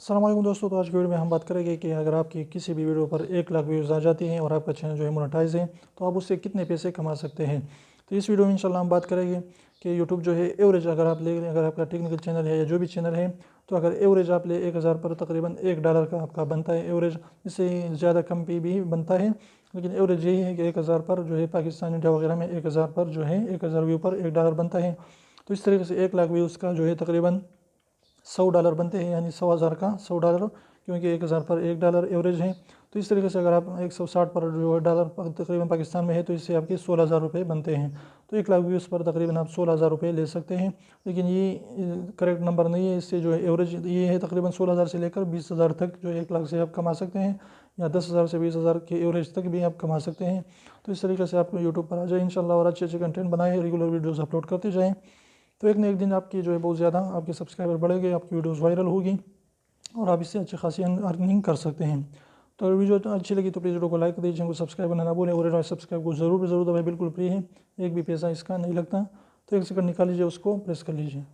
अस्सलाम वालेकुम दोस्तों। तो आज की वीडियो में हम बात करेंगे कि अगर आपकी किसी भी वीडियो पर 1 लाख व्यूज़ आ जाती हैं और आपका चैनल जो है मोनेटाइज है तो आप उससे कितने पैसे कमा सकते हैं। तो इस वीडियो में इंशाल्लाह हम बात करेंगे कि यूट्यूब जो है एवरेज अगर आप ले, अगर आपका टेक्निकल चैनल है या जो भी चैनल है, तो अगर एवरेज आप ले 1000 पर तकरीबन $1 का आपका बनता है एवरेज। इससे ज़्यादा कम पे भी बनता है, लेकिन एवरेज यही है कि 1000 पर जो है पाकिस्तान इंडिया वगैरह में 1000 पर जो है 1000 व्यू पर $1 बनता है। तो इस तरीके से 1 लाख व्यूज़ का जो है तकरीबन $100 बनते हैं, यानी 100,000 का $100, क्योंकि 1000 पर $1 एवरेज है। तो इस तरीके से अगर आप 160 पर जो है डॉलर तकरीबन पाकिस्तान में है तो इससे आपके 16,000 रुपये बनते हैं। तो 1 लाख व्यूज़ पर तकरीबन आप 16,000 रुपये ले सकते हैं, लेकिन ये करेक्ट नंबर नहीं है। इससे जो है एवरेज ये है तकरीबन 16,000 से लेकर 20,000 तक जो 1 लाख से आप कमा सकते हैं, या 10,000 से 20,000 के एवरेज तक भी आप कमा सकते हैं। तो इस तरीके से आप यूट्यूब पर आ जाए इंशाल्लाह और अच्छे अच्छे कंटेंट बनाए, रेगुलर वीडियोज़ अपलोड करते जाएँ। तो एक न एक दिन आपकी जो है बहुत ज़्यादा आपके सब्सक्राइबर बढ़ेंगे, आपकी वीडियोस वायरल होगी और आप इससे अच्छी खासी अर्निंग कर सकते हैं। तो अगर वीडियो अच्छी लगी तो प्लीज़ वीडियो को लाइक कर दीजिए, चैनल को सब्सक्राइब करना ना भूलें और सब्सक्राइब को ज़रूर दबाएं, बिल्कुल फ्री है, एक भी पैसा इसका नहीं लगता। तो 1 सेकंड निकाल लीजिए, उसको प्रेस कर लीजिए।